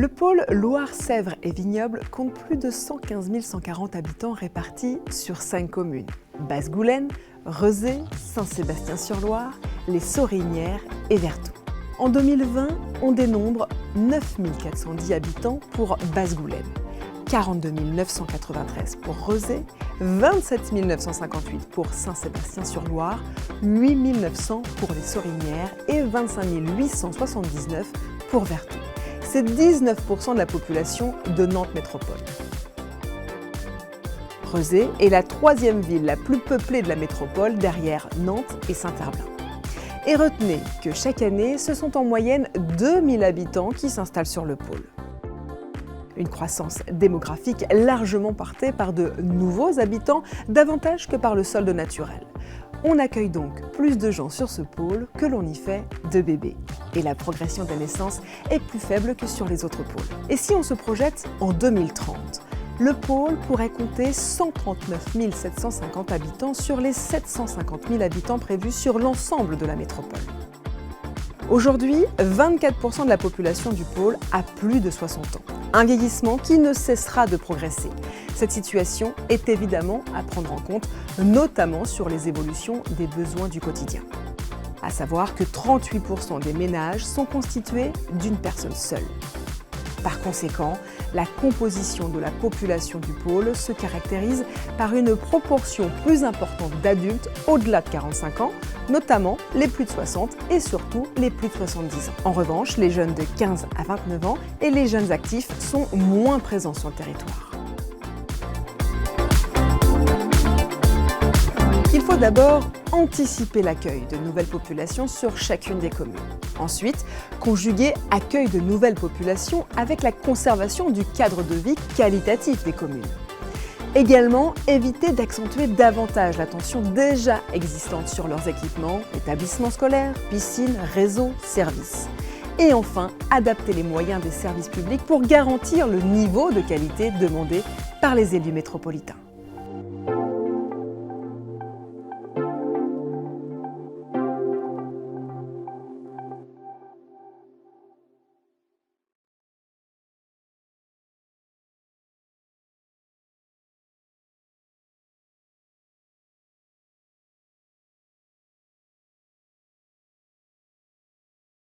Le pôle Loire-Sèvres et Vignoble compte plus de 115 140 habitants répartis sur 5 communes. Basse-Goulaine, Rezé, Saint-Sébastien-sur-Loire, les Sorinières et Vertou. En 2020, on dénombre 9 410 habitants pour Basse-Goulaine, 42 993 pour Rezé, 27 958 pour Saint-Sébastien-sur-Loire, 8 900 pour les Sorinières et 25 879 pour Vertou. C'est 19% de la population de Nantes Métropole. Rezé est la 3e ville la plus peuplée de la métropole derrière Nantes et Saint-Herblain. Et retenez que chaque année, ce sont en moyenne 2000 habitants qui s'installent sur le pôle. Une croissance démographique largement portée par de nouveaux habitants, davantage que par le solde naturel. On accueille donc plus de gens sur ce pôle que l'on y fait de bébés. Et la progression des naissances est plus faible que sur les autres pôles. Et si on se projette en 2030, le pôle pourrait compter 139 750 habitants sur les 750 000 habitants prévus sur l'ensemble de la métropole. Aujourd'hui, 24% de la population du pôle a plus de 60 ans. Un vieillissement qui ne cessera de progresser. Cette situation est évidemment à prendre en compte, notamment sur les évolutions des besoins du quotidien. À savoir que 38% des ménages sont constitués d'une personne seule. Par conséquent, la composition de la population du pôle se caractérise par une proportion plus importante d'adultes au-delà de 45 ans, notamment les plus de 60 et surtout les plus de 70 ans. En revanche, les jeunes de 15 à 29 ans et les jeunes actifs sont moins présents sur le territoire. Il faut d'abord anticiper l'accueil de nouvelles populations sur chacune des communes. Ensuite, conjuguer accueil de nouvelles populations avec la conservation du cadre de vie qualitatif des communes. Également, éviter d'accentuer davantage la tension déjà existante sur leurs équipements, établissements scolaires, piscines, réseaux, services. Et enfin, adapter les moyens des services publics pour garantir le niveau de qualité demandé par les élus métropolitains.